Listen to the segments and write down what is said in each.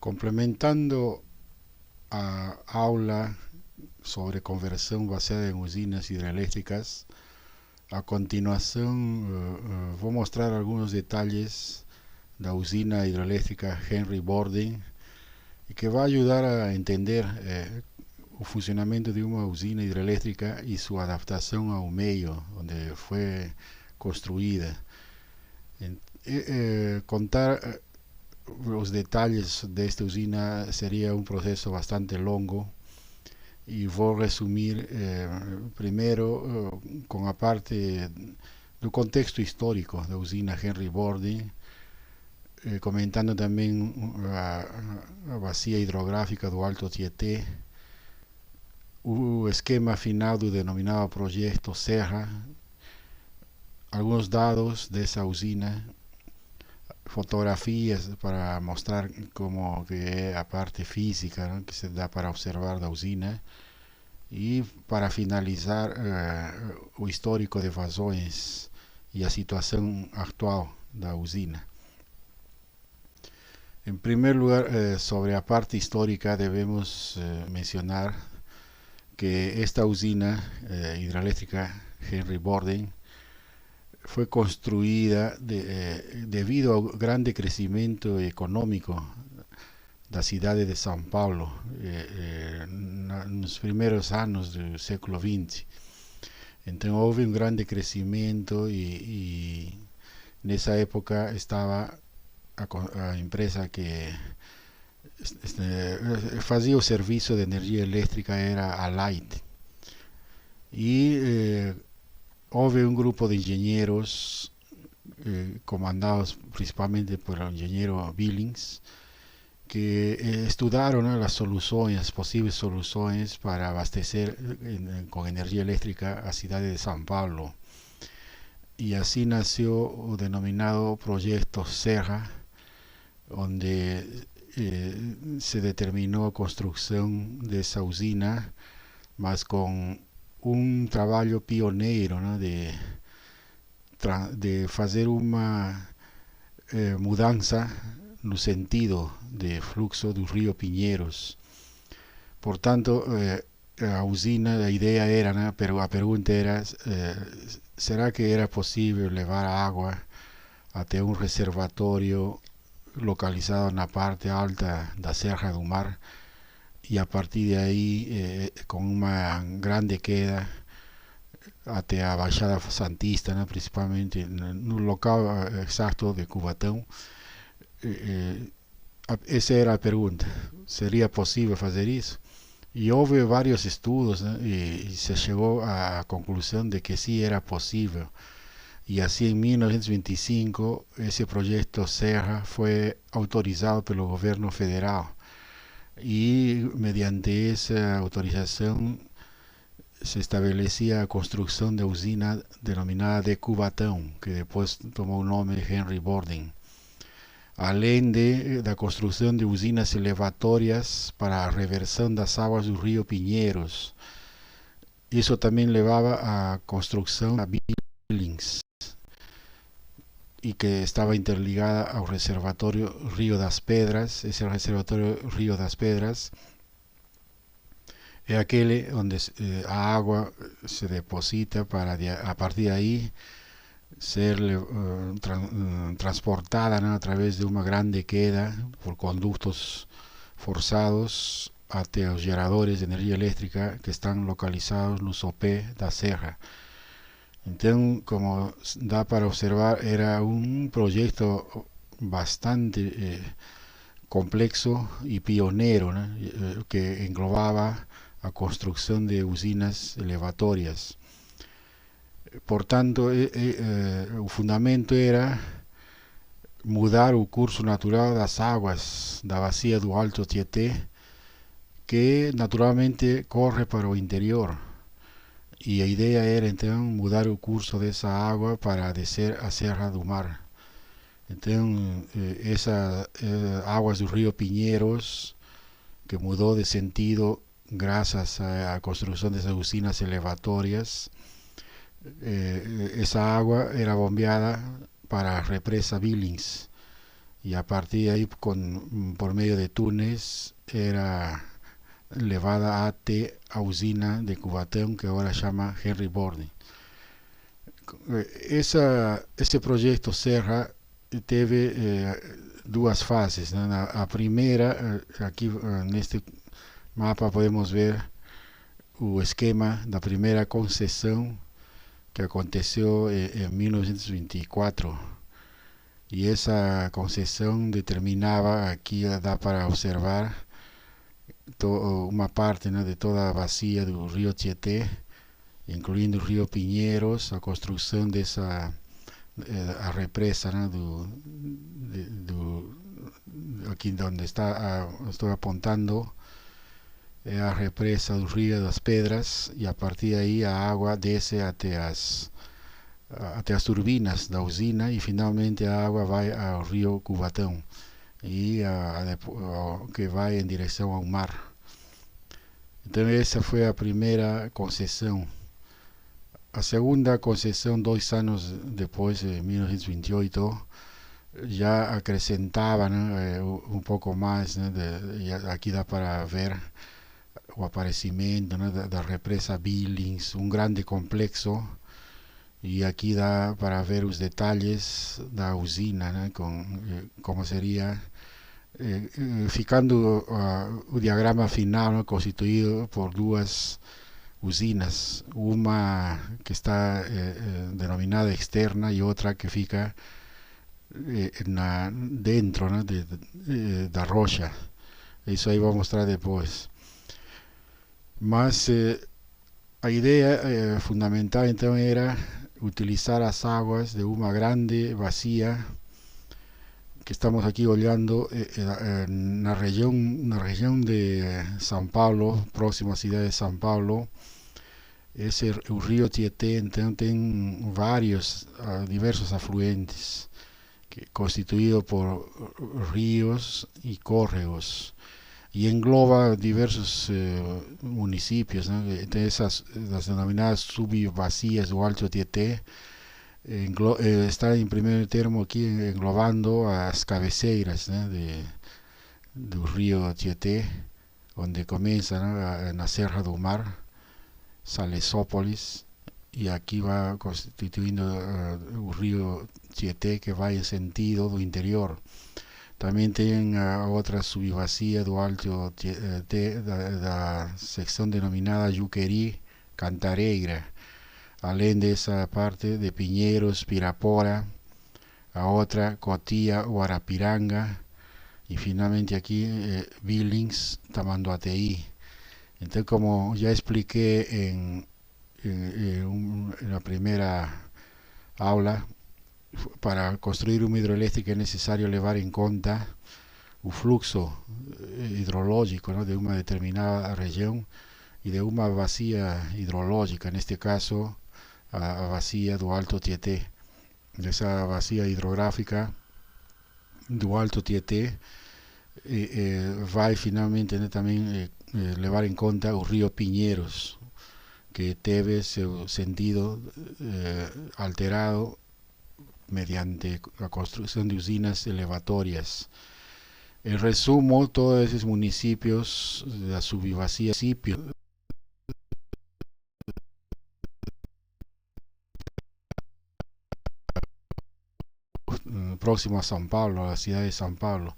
Complementando a aula sobre conversión basada en usinas hidroeléctricas, a continuación voy a mostrar algunos detalles de la usina hidroeléctrica Henry Borden y que va a ayudar a entender el funcionamiento de una usina hidroeléctrica y su adaptación a un medio donde fue construida. Contar los detalles de esta usina sería un proceso bastante longo y voy a resumir primero con la parte del contexto histórico de la usina Henry Borden, comentando también la bacia hidrográfica do Alto Tietê, o esquema final do denominado proyecto Serra, algunos datos de esa usina, fotografías para mostrar como que es la parte física, ¿no?, que se da para observar la usina, y para finalizar o histórico de vazões y la situación actual de la usina. En primer lugar, sobre la parte histórica debemos mencionar que esta usina hidroeléctrica Henry Borden fue construida debido al grande crecimiento económico da cidade de São Paulo nos primeiros anos do século XX. Então houve um grande crescimento e nessa época estava a empresa que fazia o serviço de energia elétrica era a Light. E houve um grupo de engenheiros comandados principalmente por el engenheiro Billings, que estudaron las soluciones, las posibles soluciones para abastecer con energía eléctrica a ciudad de São Paulo. Y así nació el denominado proyecto Serra, donde se determinó construcción de esa usina, mas con un trabajo pionero, ¿no?, de hacer una mudanza no sentido de fluxo do río Pinheiros. Portanto, a usina, la idea era, ¿no?, pero la pregunta era, ¿será que era posible llevar agua hasta un reservatorio localizado en la parte alta de la Serra do Mar y a partir de ahí con una grande queda hasta la Baixada Santista, ¿no?, principalmente en un local exacto de Cubatão? Esa era la pregunta, ¿sería posible hacer eso? Y hubo varios estudios, ¿no?, y se llegó a la conclusión de que sí era posible. Y así en 1925 ese proyecto Serra fue autorizado por el gobierno federal y mediante esa autorización se establecía la construcción de usina denominada de Cubatão, que después tomó el nombre de Henry Borden. Além de la construcción de usinas elevatorias para la reversión de las aguas del río Pinheiros. Eso también llevaba a construcción de Billings, y que estaba interligada al reservatorio Río das Pedras. Ese reservatorio Río das Pedras es aquel donde la agua se deposita para a partir de ahí ser transportada, ¿no?, a través de una grande queda por conductos forzados hasta los geradores de energía eléctrica que están localizados en los sopé da Serra. Entonces, como da para observar, era un proyecto bastante complexo y pionero, ¿no?, que englobaba la construcción de usinas elevatorias. Por tanto, el fundamento era mudar el curso natural de las aguas da bacia do Alto Tietê, que naturalmente corre para el interior. Y la idea era entonces mudar el curso de esa agua para descer a Serra do Mar. Entonces, esas aguas del río Pinheiros, que mudó de sentido gracias a la construcción de esas usinas elevatorias, esa agua era bombeada para la represa Billings y a partir de ahí por medio de túneles era levada até a usina de Cubatão, que ahora se llama Henry Borden. Esse projeto Serra teve duas fases, né? A primeira, aqui neste mapa podemos ver o esquema da primeira concessão que aconteceu em 1924, e essa concessão determinava, aqui dá para observar uma parte, né, de toda a bacia do rio Tietê, incluindo o rio Pinheiros, a construção dessa a represa, né, aqui onde estou apontando, é a represa do Rio das Pedras, e a partir daí a água desce até as turbinas da usina, e finalmente a água vai ao rio Cubatão, e que vai em direção ao mar. Então essa foi a primeira concessão. A segunda concessão, 2 anos depois, em 1928, já acrescentava, né, um pouco mais, né, aqui dá para ver o aparecimento, né, da represa Billings, um grande complexo, e aqui dá para ver os detalhes da usina, né, como seria, ficando o diagrama final, né, constituído por duas usinas, uma que está denominada externa e outra que fica dentro, né, da rocha. Isso aí vou mostrar depois. Mas a ideia fundamental então era utilizar as águas de uma grande bacia que estamos aqui olhando na região de São Paulo, próxima à cidade de São Paulo. O rio Tietê então tem diversos afluentes, constituído por rios e córregos, e engloba diversos municípios, né? Tem as denominadas subbacias do Alto Tietê. Está em primeiro termo aqui englobando as cabeceiras, né, do rio Tietê, onde começa, né, na Serra do Mar, Salesópolis, e aqui vai constituindo o rio Tietê, que vai em sentido do interior. Também tem a outra subbacia do Alto Tietê, da secção denominada Juqueri Cantareira, além dessa parte de Pinheiros, Pirapora, a outra Cotia, Guarapiranga, e finalmente aqui Billings, Tamanduateí. Então, como já expliquei na primeira aula, para construir uma hidroelétrica é necessário levar em conta o fluxo hidrológico, né, de uma determinada região e de uma bacia hidrológica, neste caso a bacia do Alto Tietê. Essa bacia hidrográfica do Alto Tietê vai finalmente, né, também levar em conta o rio Pinheiros, que teve seu sentido alterado mediante a construção de usinas elevatórias. En resumo, todos esses municípios da subbacia próximo a São Paulo, a cidade de São Paulo.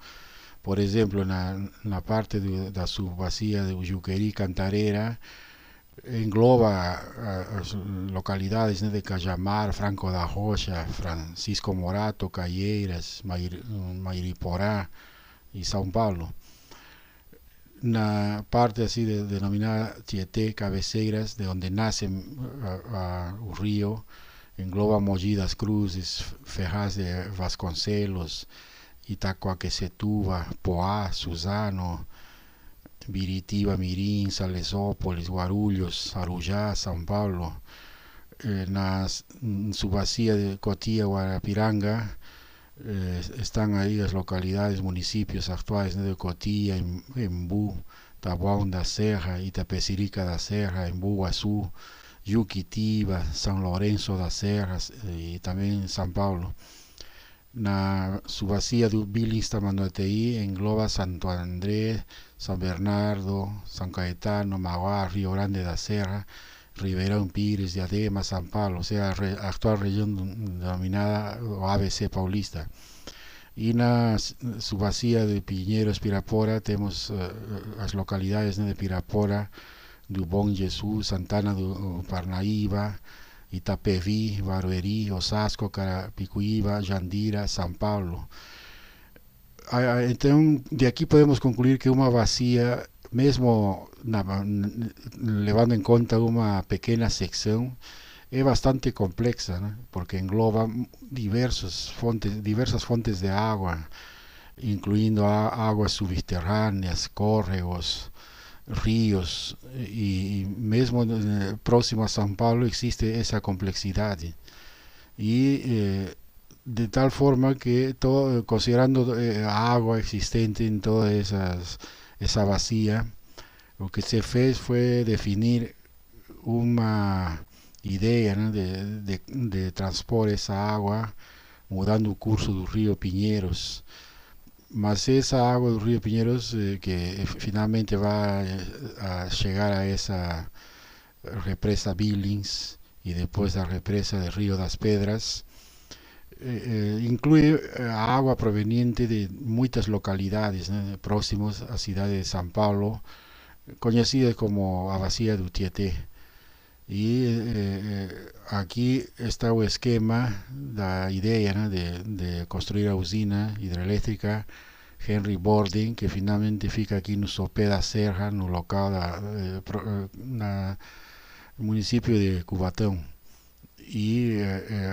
Por exemplo, na parte da subbacia de Juqueri Cantareira, engloba as localidades, né, de Cajamar, Franco da Rocha, Francisco Morato, Caieiras, Mairiporá e São Paulo. Na parte assim denominada Tietê, Cabeceiras, de onde nasce o rio, engloba Mogi das Cruzes, Ferraz de Vasconcelos, Itacoaquecetuba, Poá, Suzano, Biritiba, Mirim, Salesópolis, Guarulhos, Arujá, São Paulo. Na subbacia de Cotia, Guarapiranga, están aí as localidades, municípios actuais, né, de Cotia, Embu, Taboão da Serra, Itapecerica da Serra, Embu-Guaçu, Juquitiba, São Lourenço da Serra e também São Paulo. Na subbacia do Billings Tamanduateí engloba Santo Andrés, San Bernardo, San Caetano, Mauá, Río Grande da Serra, Ribeirão Pires, Diadema, San Pablo, o sea, actual región denominada o ABC Paulista. E na subbacia de Pinheiros, Pirapora, temos as localidades, né, de Pirapora, do Bom Jesus, Santana do Parnaíba, Itapevi, Barueri, Osasco, Carapicuíba, Jandira, São Paulo. Então, de aqui podemos concluir que uma bacia, mesmo levando em conta uma pequena secção, é bastante complexa, né? Porque engloba diversas fontes de água, incluindo águas subterrâneas, córregos, ríos, e mesmo próximo a São Paulo existe essa complexidade. E de tal forma que, considerando a água existente em toda essa bacia, o que se fez foi definir uma ideia, né, de transpor essa água mudando o curso do rio Pinheiros. Mas essa água do rio Pinheiros, que finalmente vai a chegar a essa represa Billings e depois a represa de Rio das Pedras, inclui a água proveniente de muitas localidades, né, próximas à cidade de São Paulo, conhecida como a bacia do Tietê. E aqui está o esquema da ideia, né, de construir a usina hidrelétrica Henry Borden, que finalmente fica aqui no sopé da Serra, no local no município de Cubatão. E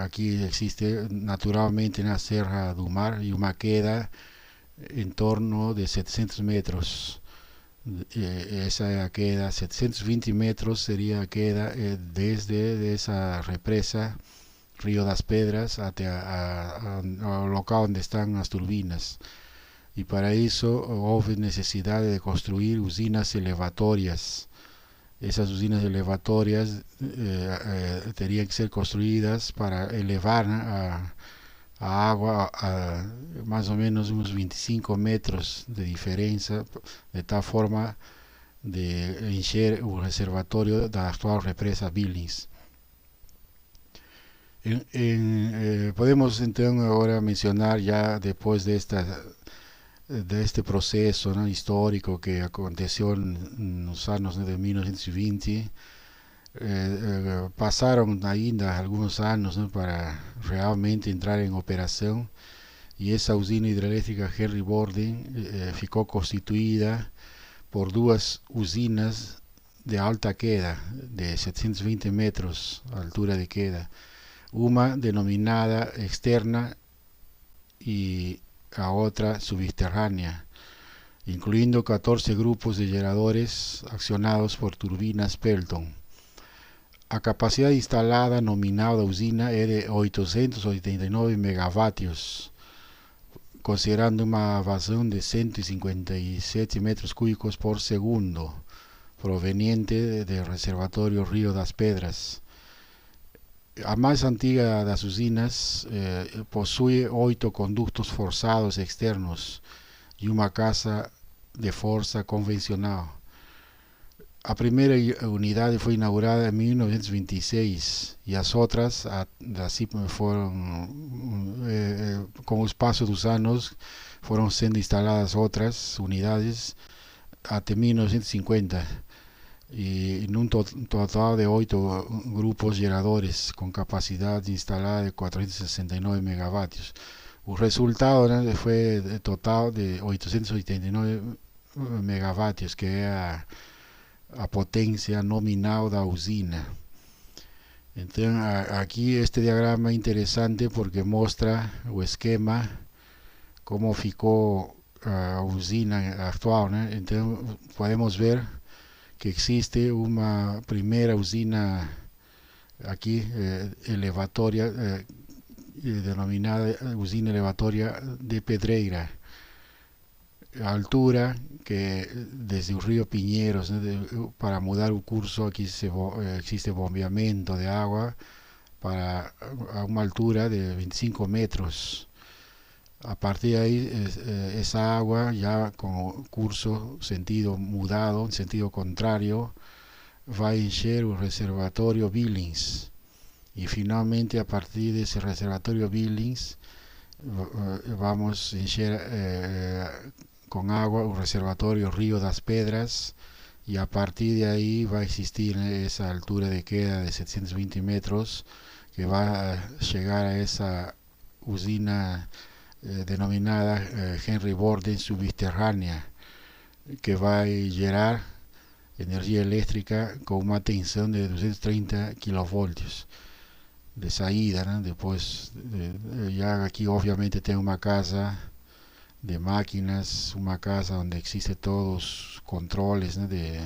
aqui existe naturalmente na Serra do Mar e uma queda em torno de 700 metros. Esa é a queda, 720 metros seria a queda desde essa represa Rio das Pedras até ao local onde estão as turbinas. E para isso houve necessidade de construir usinas elevatórias. Essas usinas elevatórias teriam que ser construídas para elevar, né, a água a mais ou menos uns 25 metros de diferença, de tal forma de encher o reservatório da atual represa Billings. Podemos então agora mencionar, já depois deste processo, né, histórico que aconteceu nos anos, né, de 1920, passaram ainda alguns anos, né, para realmente entrar em operação, e essa usina hidrelétrica Henry Borden ficou constituída por duas usinas de alta queda, de 720 metros a altura de queda, uma denominada externa e a outra subterránea, incluindo 14 grupos de geradores accionados por turbinas Pelton. A capacidade instalada nominal da usina é de 889 megavatios, considerando uma vazão de 157 metros cúbicos por segundo, proveniente do reservatório Rio das Pedras. A mais antiga das usinas possui 8 condutos forçados externos e uma casa de força convencional. A primeira unidade foi inaugurada em 1926 e as outras, assim foram, com o espaço dos anos, foram sendo instaladas outras unidades até 1950. E num total de 8 grupos geradores com capacidade instalada de 469 megavatios. O resultado, né, foi total de 889 megavatios, que é a potência nominal da usina. Então aqui este diagrama é interessante porque mostra o esquema, como ficou a usina atual, né? Então podemos ver que existe uma primeira usina aqui elevatória, denominada usina elevatória de Pedreira, a altura que desde o rio Pinheiros, né, para mudar o curso aqui existe bombeamento de água para a uma altura de 25 metros. A partir de ahí, esa agua ya con curso, sentido mudado, en sentido contrario, va a encher el reservatorio Billings. Y finalmente a partir de ese reservatorio Billings vamos a encher con agua el reservatorio Río das Pedras, y a partir de ahí va a existir esa altura de queda de 720 metros que va a llegar a esa usina denominada Henry Borden subterránea, que va a generar energía eléctrica con una tensión de 230 kilovoltios de salida, ¿no? Después, ya aquí obviamente tengo una casa de máquinas, una casa donde existe todos controles, ¿no? de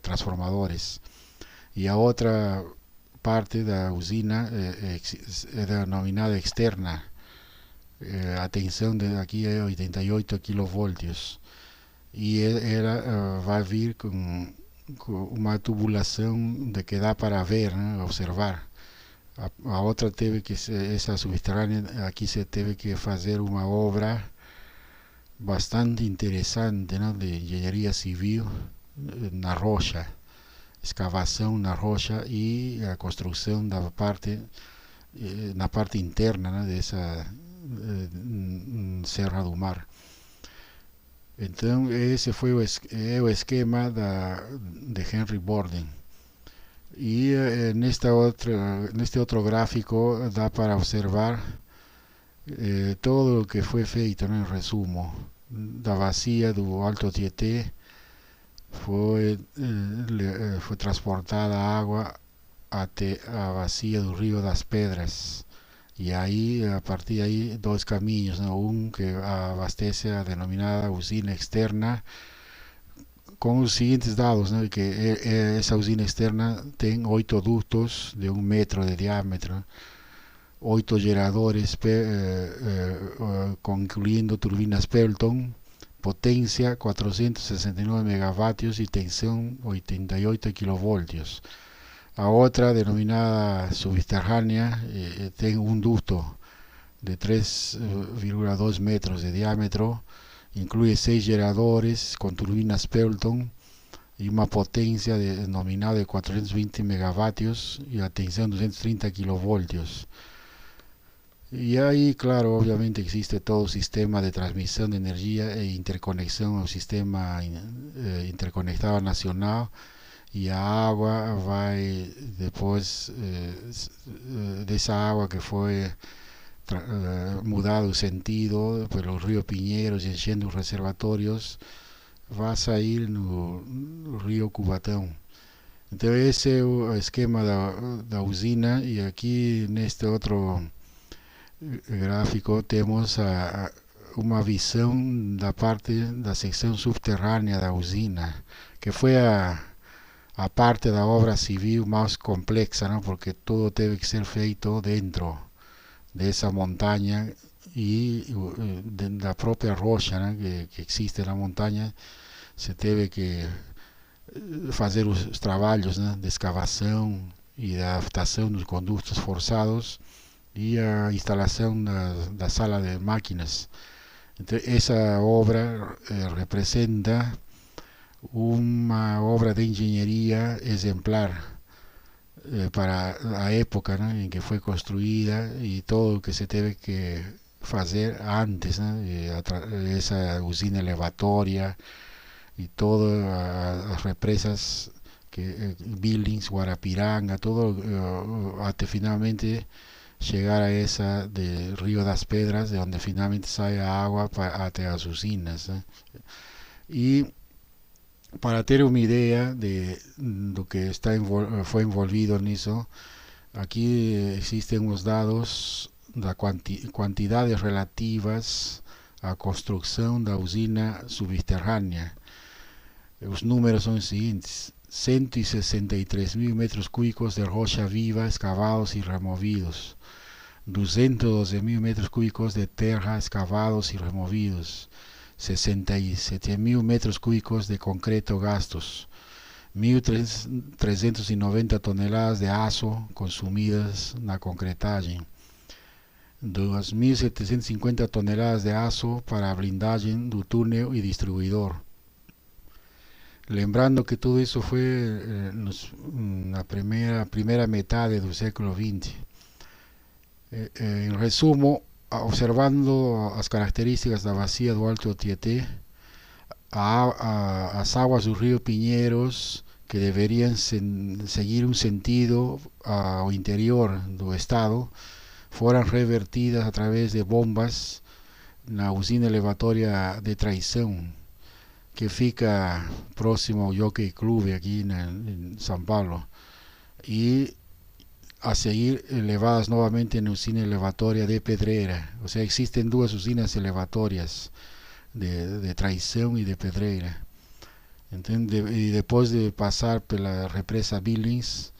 transformadores. Y a otra parte de la usina denominada externa, a tensión de aquí a 88 kilovoltios. Y va a vir con una tubulación de que da para ver, ¿no? Observar. A outra teve que essa subterrânea aqui se teve que fazer uma obra bastante interessante, né, de engenharia civil na rocha, escavação na rocha e a construção da parte na parte interna, né, dessa Serra do Mar. Então esse foi o esquema de Henry Borden. Y en este otro gráfico da para observar todo lo que fue feito, ¿no? En resumo, da bacia do Alto Tietê foi transportada água até a bacia do Rio das Pedras, e aí a partir de aí dois caminhos, ¿no? Um que abastece a denominada usina externa, con los siguientes dados, ¿no? Que esa usina externa tiene 8 ductos de 1 metro de diámetro, 8 geradores, incluyendo turbinas Pelton, potencia 469 megavatios y tensión 88 kilovoltios. A otra, denominada subterránea, tiene un ducto de 3,2 metros de diámetro, incluye 6 geradores con turbinas Pelton y una potencia denominada de 420 megavatios y la tensión 230 kilovoltios. Y ahí, claro, obviamente existe todo el sistema de transmisión de energía e interconexión al sistema interconectado nacional, y a agua va después de esa agua que fue mudado sentido pelo río Pinheiros e enchendo os reservatórios, vai sair no rio Cubatão. Então esse é o esquema da usina, e aqui neste outro gráfico temos uma visão da parte da secção subterrânea da usina, que foi a parte da obra civil mais complexa, não? Porque tudo teve que ser feito dentro de esa montaña y de la propia rocha, ¿no? que existe en la montaña. Se teve que fazer os trabalhos, né, de escavação e de adaptação dos condutos forçados e a instalação da sala de máquinas. Então, essa obra representa uma obra de engenharia exemplar para la época, ¿no? En que fue construida, y todo lo que se debe que hacer antes, ¿no? Esa usina elevatoria y todas las represas que Billings, Guarapiranga, todo hasta finalmente llegar a esa de Río das Pedras, de donde finalmente sale agua hasta las usinas, ¿no? Y para tener una idea de lo que fue envolvido en eso, aquí existen unos dados de cantidades relativas a construcción de la usina subterránea. Los números son los siguientes: 163.000 metros cúbicos de rocha viva excavados y removidos, 212.000 metros cúbicos de tierra excavados y removidos, 67.000 metros cúbicos de concreto gastos, 1.390 toneladas de aço consumidas na concretagem, 2.750 toneladas de aço para blindaje do túnel y distribuidor. Lembrando que todo eso fue en la primera mitad del siglo XX. En resumo, observando las características de la bacia do Alto Tietê, as aguas do río Pinheiros, que deberían seguir un sentido ao interior do estado, foram revertidas a través de bombas na usina elevatória de Traição, que fica próximo ao Jockey Club aquí en São Paulo, y a seguir elevadas nuevamente en la usina elevatoria de Pedreira. O sea, existen dos usinas elevatorias de Traição y de Pedreira. Y después de pasar por la represa Billings,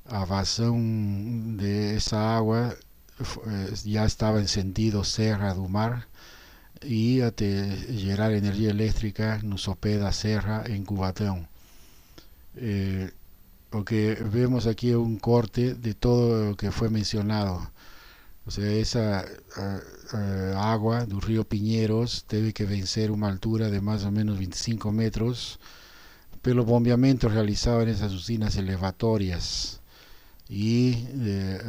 a vazão de esa agua ya estaba en sentido Serra do Mar, y até gerar energía eléctrica no sopé da Serra en Cubatão. Lo que vemos aquí es un corte de todo lo que fue mencionado. O sea, esa agua del río Pinheiros debe que vencer una altura de más o menos 25 metros, pero los bombeamientos realizados en esas usinas elevatorias, y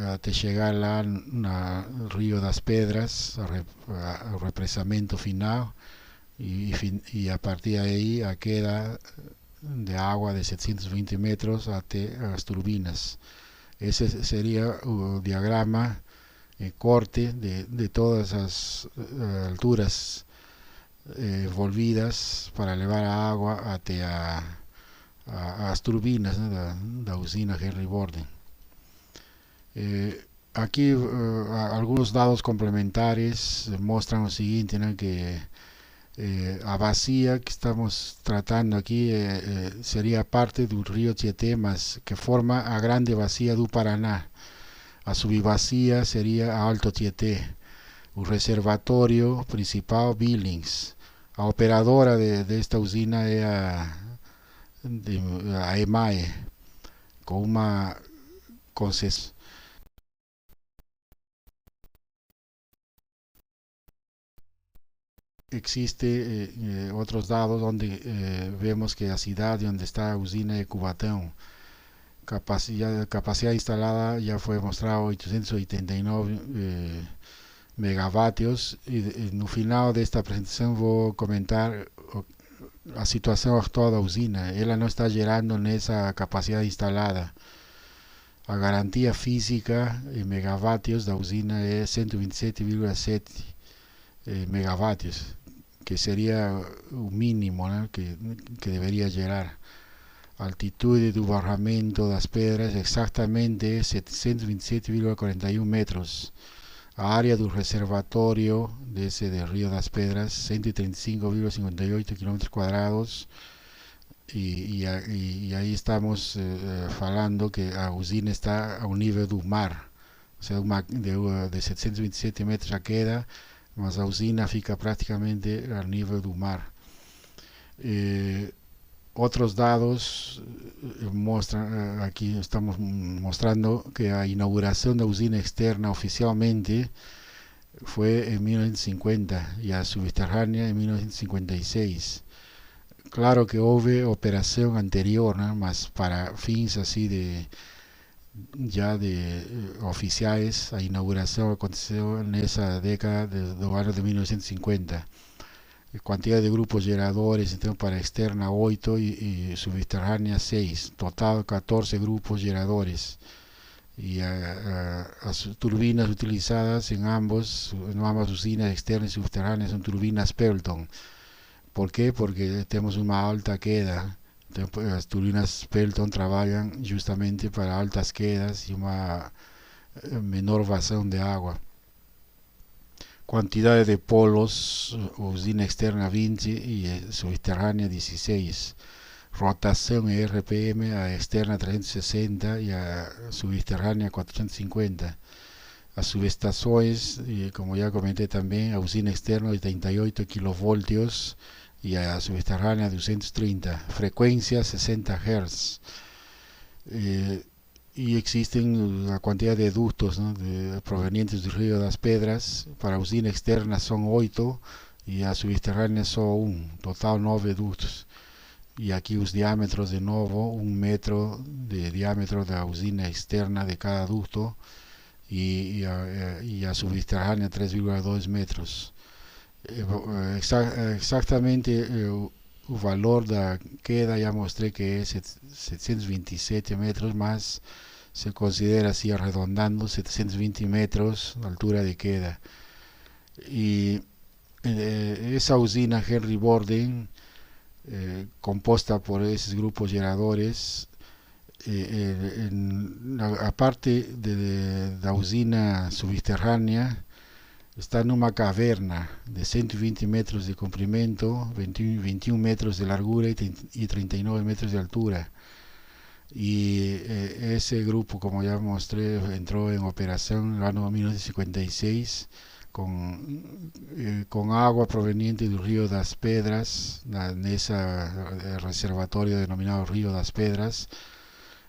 hasta llegar lá al río das Pedras, al represamiento final, y a partir de ahí a queda de agua de 720 metros hasta las turbinas. Ese sería el diagrama corte de todas las alturas volvidas para elevar a agua hasta las turbinas, ¿no?, de la usina Henry Borden. Aquí algunos datos complementares muestran lo siguiente, ¿no?, que a bacia que estamos tratando aquí sería parte del río Tietê, mas que forma a grande bacia do Paraná. A subbacia sería a Alto Tietê. El reservatorio principal Billings. A operadora de esta usina es a EMAE, con una concesión. Existe otros datos donde vemos que la ciudad donde está la usina de Cubatão, capacidad instalada ya fue mostrado 889 megavatios, y no final de esta presentación voy a comentar la situación actual de la usina. Ella no está gerando en esa capacidad instalada. La garantía física en megavatios de la usina es 127,7 megavatios, que sería un mínimo, ¿no?, que debería llegar. Altitud del barramento de las Pedras exactamente 727,41 metros. A área del reservatorio de ese del Río das Pedras 135,58 kilómetros cuadrados, y ahí estamos hablando que la usina está a un nivel del mar, o sea, de 727 metros a queda, mas a usina fica prácticamente al nivel del mar. Otros datos muestran, aquí estamos mostrando que la inauguración de la usina externa oficialmente fue en 1950 y a subterránea en 1956. Claro que hubo operación anterior, ¿no?, mas para fins así de oficiales. La inauguración aconteció en esa década de los años de 1950. Cantidad de grupos geradores, entonces para externa 8 y subterránea 6, total 14 grupos geradores, y las turbinas utilizadas en ambas usinas externas y subterráneas son turbinas Pelton. ¿Por qué? Porque tenemos una alta queda. Entonces, las turbinas Pelton trabajan justamente para altas quedas y una menor vazón de agua. Cantidades de polos, usina externa 20 y subterránea 16. Rotación RPM a externa 360 y a subterránea 450. A subestaciones, como ya comenté también, a usina externa 88 kilovoltios y a subterránea 230. Frecuencia 60 Hz. y existen la cantidad de ductos, ¿no?, provenientes del río das Pedras. Para a usina externa son 8 y a subterránea son total 9 ductos. Y aquí los diámetros de nuevo, 1 metro de diámetro de la usina externa de cada ducto y a subterránea 3,2 metros. Exactamente el valor de queda ya mostré que es 727 metros, más se considera así arredondando 720 metros de altura de queda. Y esa usina Henry Borden, compuesta por esos grupos geradores, aparte de la usina subterránea, está en una caverna de 120 metros de comprimento, 21 metros de largura y 39 metros de altura. Y ese grupo, como ya mostré, entró en operación en el año 1956 con agua proveniente del río das Pedras, en ese reservatorio denominado Río das Pedras,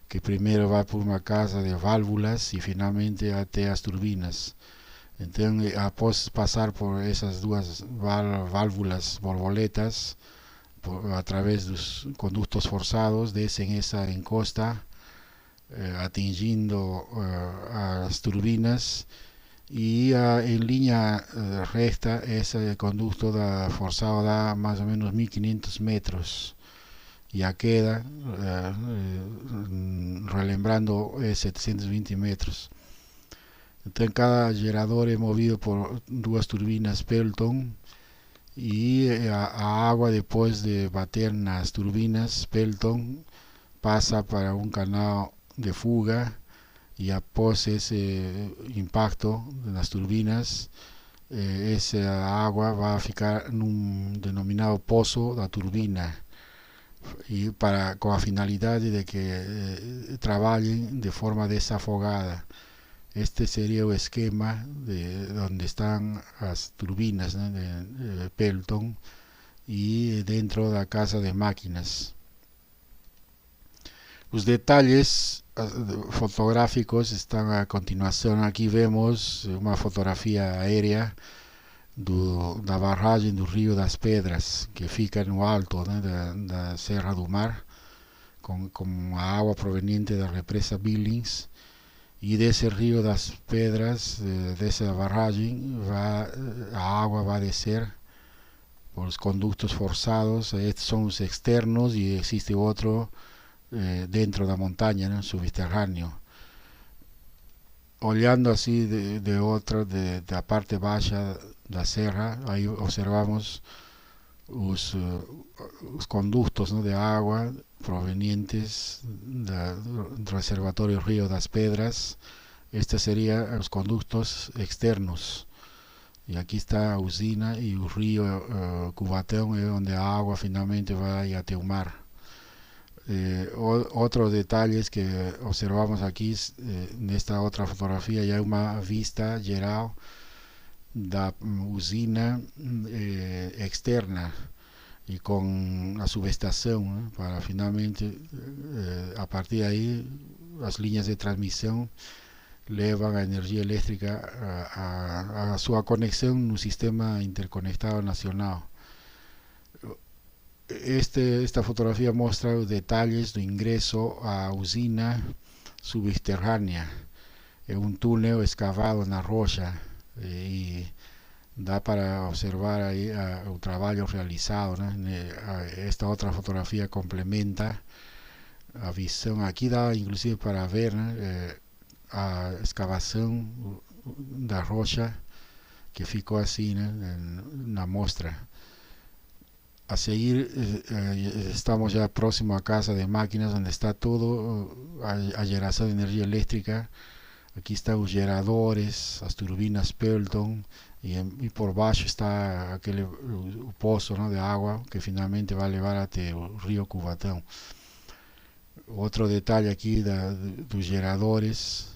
que primero va por una casa de válvulas y finalmente hasta las turbinas. Entonces, após pasar por esas dos válvulas borboletas, a través de los conductos forzados, descen esa encosta, atingiendo a las turbinas, y en línea recta ese conducto forzado da más o menos 1500 metros. Ya queda relembrando 720 metros. Entonces cada gerador es movido por 2 turbinas Pelton, y a agua, después de bater en las turbinas Pelton, pasa para un canal de fuga, y após ese impacto de las turbinas, esa agua va a ficar en un denominado pozo de turbina, y con la finalidad de que trabajen de forma desafogada. Este sería el esquema de donde están las turbinas, ¿no?, de Pelton, y dentro de la casa de máquinas. Los detalles fotográficos están a continuación. Aquí vemos una fotografía aérea da barragem do Rio das Pedras, que fica no alto, né, da Serra do Mar, com a água proveniente da represa Billings. E desse Rio das Pedras, dessa barragem, a água vai descer por os conductos forçados. Estes são os externos e existe outro dentro da montanha, né, subterrâneo. Olhando assim da parte baixa da serra, aí observamos os conductos, ¿no?, de água provenientes do reservatório Rio das Pedras. Estes seriam os conductos externos. E aqui está a usina, e o rio Cubatão é onde a água finalmente vai até o mar. Otros detalles que observamos aquí nesta outra fotografia já é uma vista geral da usina externa, e com a subestação, né, para finalmente a partir de aí as linhas de transmissão levam a energia elétrica a sua conexão no sistema interconectado nacional. Esta fotografía muestra los detalles de ingreso a usina subterránea. Es un túnel excavado en la rocha, y da para observar ahí el trabajo realizado, ¿no? Esta otra fotografía complementa a visión. Aquí da inclusive para ver, ¿no?, a excavación de la rocha que ficó así, ¿no?, en la muestra. A seguir estamos ya próximo a casa de máquinas, donde está todo a geración de energía eléctrica. Aquí están los geradores, las turbinas Pelton, y por baixo está aquel pozo, ¿no?, de agua que finalmente va a llevar hasta el río Cubatão. Otro detalle aquí de los geradores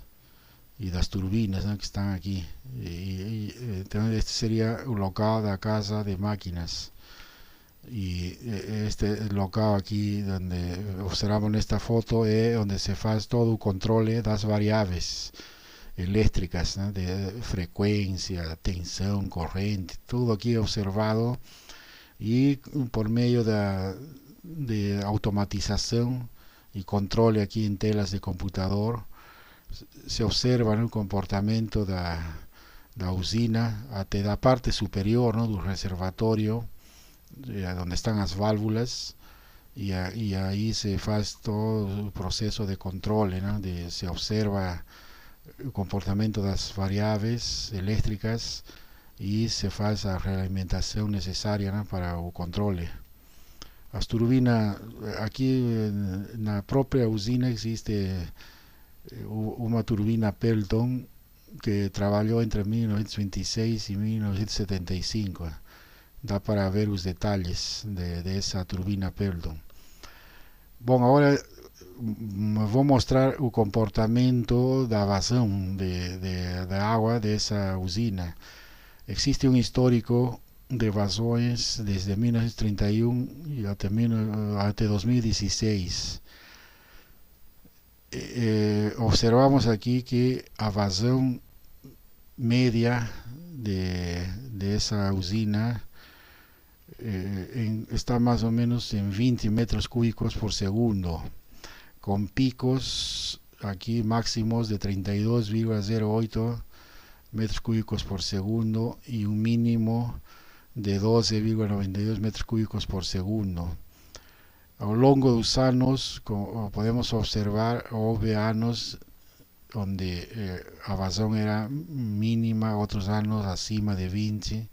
y las turbinas, ¿no?, que están aquí. Entonces este sería el local de la casa de máquinas. Y este este local aquí donde observamos nesta foto é onde se faz todo o controle das variáveis elétricas, né, de frequência, tensão, corrente, tudo aqui é observado e por meio de automatização e controle aqui em telas de computador se observa, né, o comportamento da usina até da parte superior, né, do reservatório, onde estão as válvulas, e aí se faz todo o processo de controle, né, se observa o comportamento das variáveis elétricas e se faz a realimentação necessária, né, para o controle. As turbinas, aqui na própria usina existe uma turbina Pelton que trabalhou entre 1926 e 1975. Dá para ver os detalhes dessa turbina Pelton. Bom, agora vou mostrar o comportamento da vazão da água dessa usina. Existe um histórico de vazões desde 1931 e até 2016. Observamos aqui que a vazão média dessa usina está mais ou menos em 20 metros cúbicos por segundo, com picos aqui máximos de 32,08 metros cúbicos por segundo e um mínimo de 12,92 metros cúbicos por segundo. Ao longo dos anos, podemos observar, houve anos onde a vazão era mínima, outros anos acima de 20.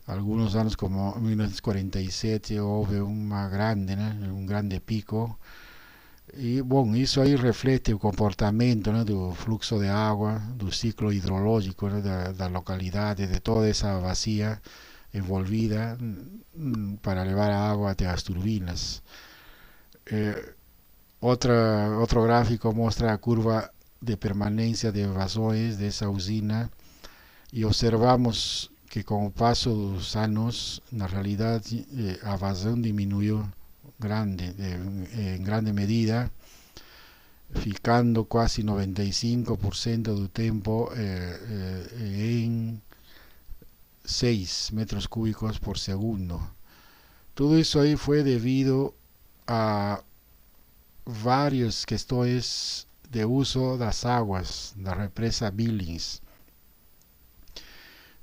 Alguns anos, como 1947, houve uma grande, né, um grande pico. E, bom, isso aí reflete o comportamento, né, do fluxo de água, do ciclo hidrológico, né, da localidade, de toda essa bacia envolvida para levar a água até as turbinas. Outro gráfico mostra a curva de permanência de vazões dessa usina e observamos que com o passo dos anos, na realidade, a vazão diminuiu em grande medida, ficando quase 95% do tempo em 6 metros cúbicos por segundo. Tudo isso aí foi devido a várias questões de uso das águas da represa Billings.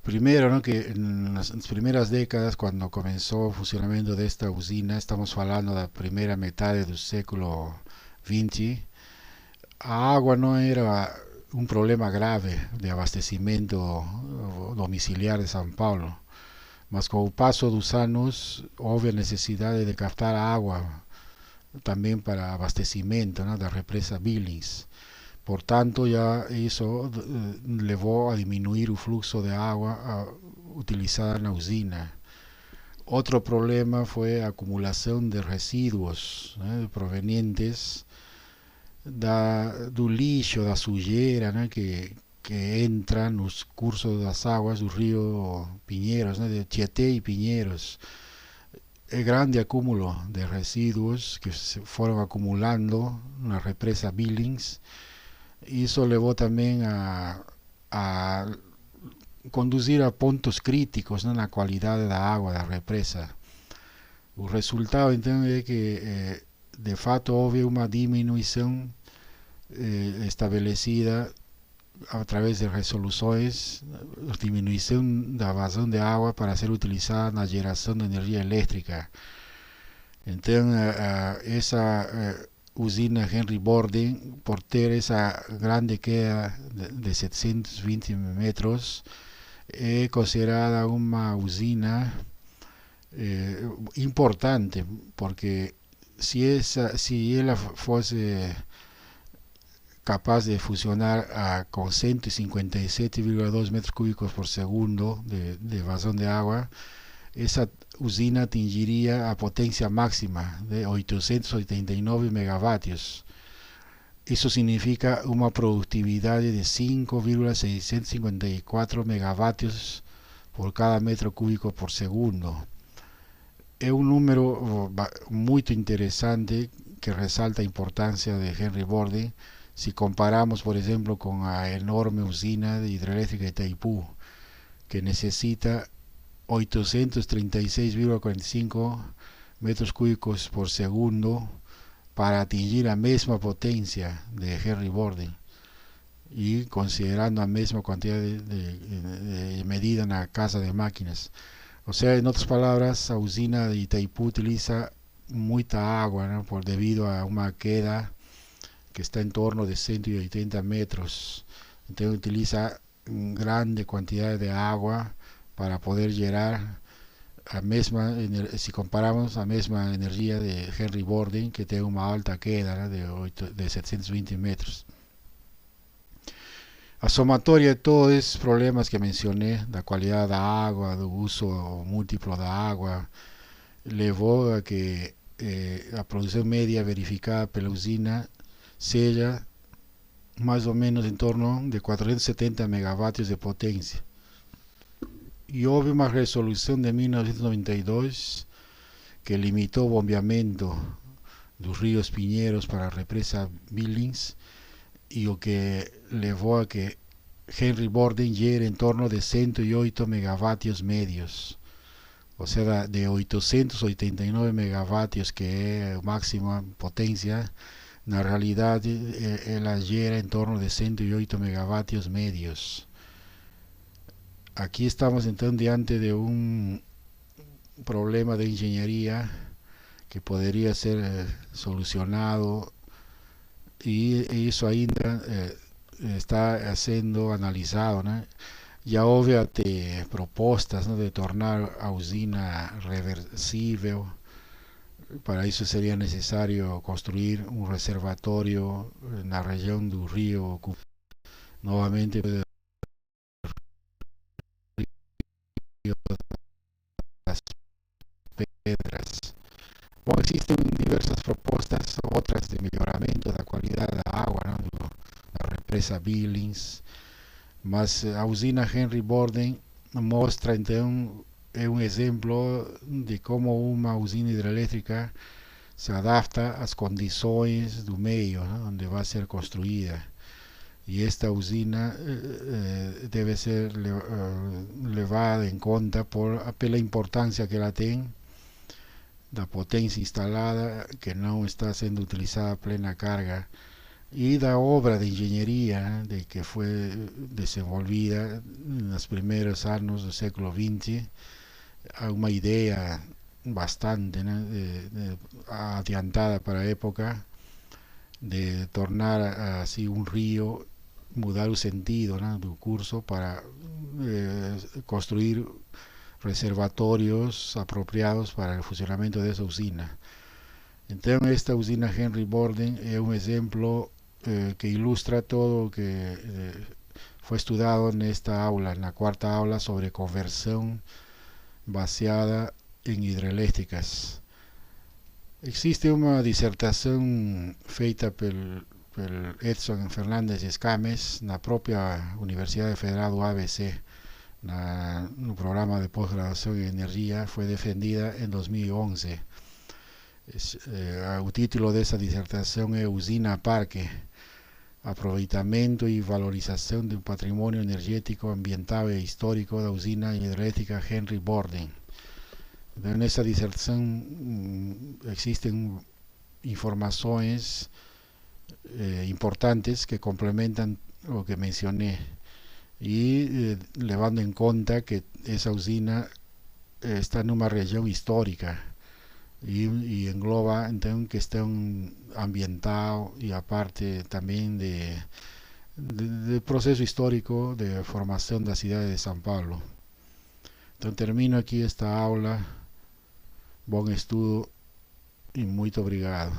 Primeiro, ¿no?, que nas primeiras décadas, quando começou o funcionamento desta usina, estamos falando da primeira metade do século XX, a água não era um problema grave de abastecimento domiciliar de São Paulo, mas com o passo dos anos houve a necessidade de captar água também para abastecimento, né, da represa Billings. Portanto, já isso levou a diminuir o fluxo de água utilizada na usina. Outro problema foi a acumulação de resíduos, né, provenientes do lixo, da sujeira, né, que entra nos cursos das águas do rio Pinheiros, né, de Tietê e Pinheiros. É grande acúmulo de resíduos que se foram acumulando na represa Billings. Isso levou também a conduzir a pontos críticos, né, na qualidade da água da represa. O resultado, então, é que de fato houve uma diminuição estabelecida através de resoluções, diminuição da vazão de água para ser utilizada na geração de energia elétrica. Então, essa usina Henry Borden, por ter essa grande queda de 720 metros, é considerada uma usina importante, porque se ela fosse capaz de funcionar com 157,2 metros cúbicos por segundo de vazão de água, essa usina atingiria a potência máxima de 889 megavatios. Isso significa uma produtividade de 5,654 megavatios por cada metro cúbico por segundo. É um número muito interessante que resalta a importância de Henry Borden se comparamos, por exemplo, com a enorme usina hidrelétrica de Itaipú, que necessita 836,45 metros cúbicos por segundo para atingir a mesma potência de Henry Borden e considerando a mesma quantidade de medida na casa de máquinas. Ou seja, em outras palavras, a usina de Itaipú utiliza muita água, ¿no? Por devido a uma queda que está em torno de 180 metros. Então utiliza grande quantidade de água para poder gerar a mesma, se comparamos a mesma energia de Henry Borden, que tem uma alta queda, né, de 720 metros. A somatória de todos esses problemas que mencionei, da qualidade da água, do uso múltiplo da água, levou a que a produção média verificada pela usina seja mais ou menos em torno de 470 megawatts de potência. E houve uma resolução de 1992 que limitou o bombeamento dos rios Pinheiros para a represa Billings, e o que levou a que Henry Borden gere em torno de 108 megawatts médios, ou seja, de 889 megawatts, que é a máxima potência, na realidade ela gera em torno de 108 megawatts médios. Aqui estamos então diante de um problema de engenharia que poderia ser solucionado, e isso ainda está sendo analisado, né? Já houve até propostas, né, de tornar a usina reversível. Para isso seria necessário construir um reservatório na região do rio, novamente rio das Pedras. Bom, existem diversas propostas, outras de melhoramento da qualidade da água, né, da represa Billings, mas a usina Henry Borden mostra então, é um exemplo de como uma usina hidrelétrica se adapta às condições do meio, né, onde vai ser construída. E esta usina deve ser levada em conta pela importância que ela tem, da potência instalada que não está sendo utilizada a plena carga, e da obra de engenharia, né, de que foi desenvolvida nos primeiros anos do século XX. Há uma ideia bastante, né, adiantada para a época, de tornar assim um rio, mudar o sentido, né, do curso para construir reservatórios apropriados para o funcionamento dessa usina. Então esta usina Henry Borden é um exemplo que ilustra todo o que foi estudado nesta aula, na quarta aula sobre conversão baseada em hidrelétricas. Existe uma dissertação feita pelo Edson Fernandes Escames na própria Universidade Federal do ABC, no programa de pós-graduação em energia, foi defendida em 2011. O título dessa dissertação é Usina Parque, aproveitamento e valorização do patrimônio energético, ambiental e histórico da usina hidrelétrica Henry Borden. Então, nessa dissertação existem informações importantes que complementam o que mencionei, e levando em conta que essa usina está numa região histórica e engloba então questão ambiental e a parte também de processo histórico de formação da cidade de São Paulo. Então termino aqui esta aula. Bom estudo e muito obrigado.